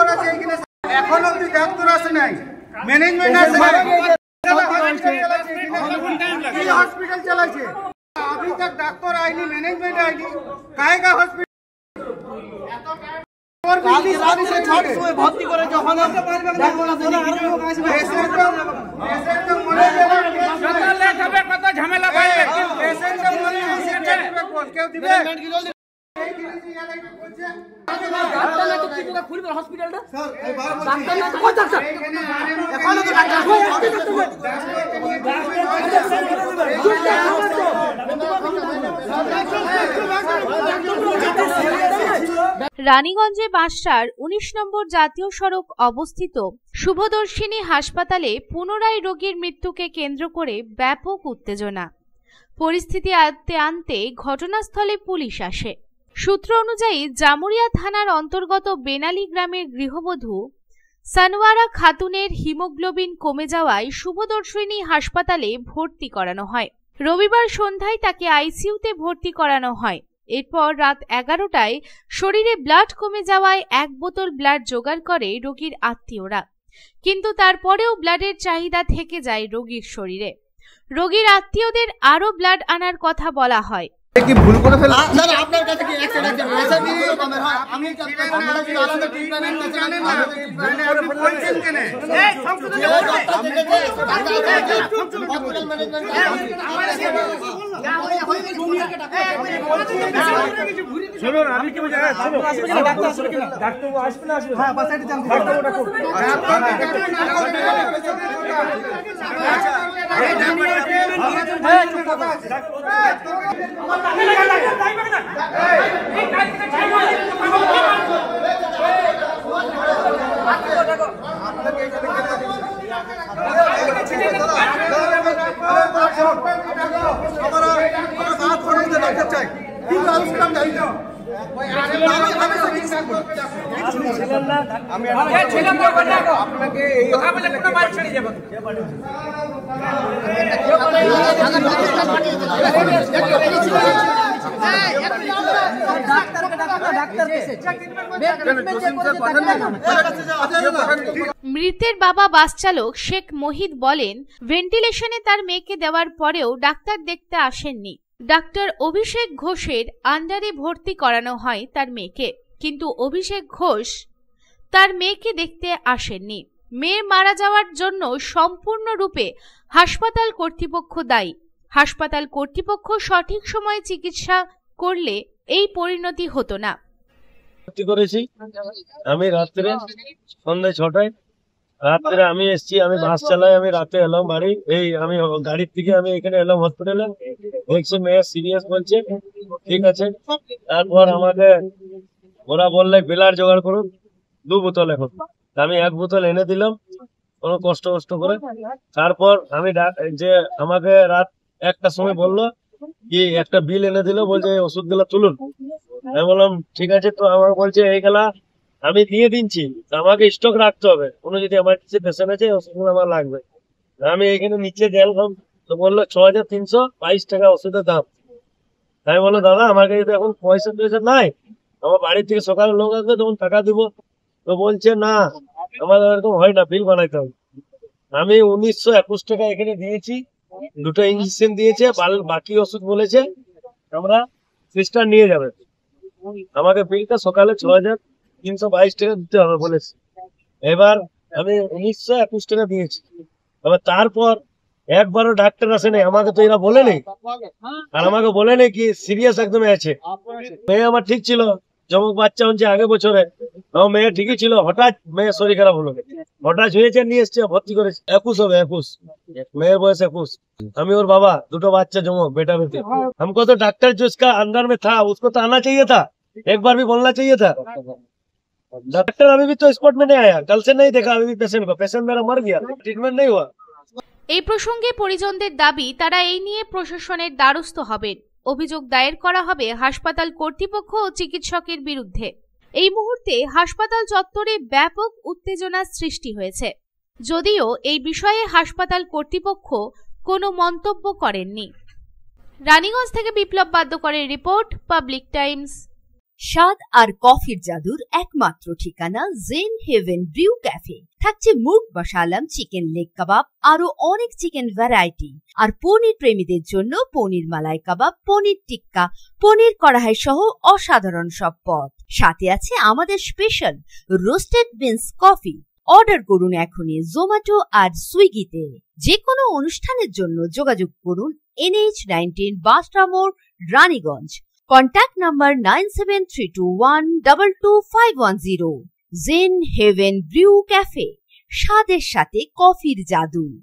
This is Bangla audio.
খবর আছে এখানে এখন অবধি ডাক্তার আসে নাই, ম্যানেজমেন্ট আসে নাই, हॉस्पिटल चलाइए अभी तक डॉक्टर आई नहीं, मैनेजमेंट आई नहीं, काहेगा हॉस्पिटल भर्ती करे যখন কত ঝামেলা পাইবে পেশেন্ট কেউ দিবে রানীগঞ্জে বাঁশরার ১৯ নম্বর জাতীয় সড়ক অবস্থিত শুভদর্শিনী হাসপাতালে পুনরায় রোগীর মৃত্যুকে কেন্দ্র করে ব্যাপক উত্তেজনা। পরিস্থিতি আয়ত্তে আনতে ঘটনাস্থলে পুলিশ আসে। সূত্র অনুযায়ী জামুরিয়া থানার অন্তর্গত বেনালী গ্রামের গৃহবধূ সানওয়ারা খাতুনের হিমোগ্লোবিন কমে যাওয়ায় শুভদর্শিনী হাসপাতালে ভর্তি করানো হয়। রবিবার সন্ধ্যায় তাকে আইসিইউতে ভর্তি করানো হয়। এরপর রাত ১১টায় শরীরে ব্লাড কমে যাওয়ায় ১ বোতল ব্লাড জোগাড় করে রোগীর আত্মীয়রা, কিন্তু তারপরেও ব্লাডের চাহিদা থেকে যায় রোগীর শরীরে। রোগীর আত্মীয়দের আরো ব্লাড আনার কথা বলা হয়। কি ভুল করে ফেললাম স্যার, আপনার কাছে কি অ্যাক্সিডেন্ট আছে দিদি কমের হয় আমি আপনারা কি আলাদা ট্রিটমেন্ট জানেন না আপনি বলছেন কেন এই সংশোধন হসপিটাল ম্যানেজমেন্ট শুনুন আমি কি বলছি ডাক্তার আসবে কিনা ডাক্তার আসবে না আসবে হ্যাঁ বাসাইতে যান মৃতের বাবা বাস চালক শেখ মহিদ বলেন, ভেন্টিলেশনে তার মেয়েকে দেওয়ার পরেও ডাক্তার দেখতে আসেননি। ডাক্তার অভিষেক ঘোষের আন্ডারে ভর্তি করানো হয় তার মেয়েকে, কিন্তু অভিষেক ঘোষ তার মেয়েকে দেখতে আসেননি। মেয়ের মারা যাওয়ার জন্য সম্পূর্ণরূপে হাসপাতাল কর্তৃপক্ষ দায়ী। হাসপাতাল কর্তৃপক্ষ সঠিক সময়ে চিকিৎসা করলে এই পরিণতি হতো না। আমি রাত্রে সন্ধ্যা ৬টায় রাত্রে আমি এসছি, আমি বাস চালাই, আমি রাতে এলাম বাড়ি, এই আমি গাড়ির থেকে আমি এখানে এলাম হসপিটালে, দেখছি মেয়ে সিরিয়াস বলছে, ঠিক আছে। তারপর আমাকে ওরা বললে ব্লাড জোগাড় করুন 2 বোতল, এখন আমি 1 বোতল এনে দিলাম কোনো কষ্ট করে। তারপর আমি যে আমাকে রাত 1টার সময় বললো কি একটা বিল এনে দিল, বলছে ওষুধ গুলা তুলুন। আমি বললাম ঠিক আছে, তো আমার বলছে এইগুলা আমি দিয়ে দিচ্ছি, আমাকে স্টক রাখতে হবে, কোনো যদি আমার কিছু পেশেন্ট আছে ওষুধ আমার লাগবে। আমি এখানে নিচে গেলাম, তো বললো ৬,৩২২ টাকা ওষুধের দাম। আমি বললো দাদা আমার কাছে তো এখন পয়সা নাই, আমার বাড়ি থেকে সকালে লোক আসবে তখন টাকা দিব। তো বলছে না আমাদের এরকম হয় না, বিল বানাইতে হবে। আমি ১৯২১ টাকা এখানে দিয়েছি, 2টা ইঞ্জেকশন দিয়েছে, বাকি ওষুধ বলেছে আমরা সিস্টার নিয়ে যাবে। আমাকে বিলটা সকালে ৬,৩২২ টাকা দিতে হবে বলেছে। এবার আমি ১৯২১ টাকা দিয়েছি। এবার তারপর একবারও ডাক্তার আসে নাই, আমাকে তো এরা বলে নেই, আর আমাকে বলে নেই কি সিরিয়াস একদম আছে। মেয়ে আমার ঠিক ছিল, যমক বাচ্চা হচ্ছে আগে বছরে, মেয়ে ঠিকই ছিল, হঠাৎ মেয়ের শরীর খারাপ হলো, হঠাৎ হয়েছে, নিয়ে এসছে ভর্তি করেছে। 21 হবে, 21 মেয়ের बयस 21। আমি ওর বাবা, 2টো বাচ্চা जमो बेटा बेटी। हमको तो डॉक्टर जो इसका अंदर में था उसको तो आना चाहिए था, एक बार भी बोलना चाहिए था। डॉक्टर अभी भी तो स्पॉट में नहीं आया, कल से नहीं देखा अभी भी पेशेंट को, पेशेंट मेरा मर गया, ट्रीटमेंट नहीं हुआ। এই প্রসঙ্গে পরিজনদের দাবি তারা এই নিয়ে প্রশাসনের দ্বারস্থ হবেন। অভিযোগ দায়ের করা হবে হাসপাতাল কর্তৃপক্ষ ও চিকিৎসকের বিরুদ্ধে। এই মুহূর্তে হাসপাতাল চত্বরে ব্যাপক উত্তেজনা সৃষ্টি হয়েছে, যদিও এই বিষয়ে হাসপাতাল কর্তৃপক্ষ কোনো মন্তব্য করেননি। রানীগঞ্জ থেকে বিপ্লব বাদ্যকরের রিপোর্ট, পাবলিক টাইমস। স্বাদ আর কফির জাদুর একমাত্র ঠিকানা জেন হেভেন ব্রিউ ক্যাফে। থাকছে murgh musallam, chicken leg kebab, আরো অনেক চিকেন ভ্যারাইটি। আর পনির প্রেমীদের জন্য পনির মালাই কাবাব, পনির টিক্কা, পনির কড়াই সহ অসাধারণ সব পদ। সাথে আছে আমাদের special roasted beans coffee. Order করুন এখনই জোম্যাটো আর সুইগিতে। যে কোনো অনুষ্ঠানের জন্য যোগাযোগ করুন NH19 বাসটা মোড়, Raniganj. Contact number 9732122510। Zen Heaven Brew Cafe, স্বাদের সাথে কফির জাদু।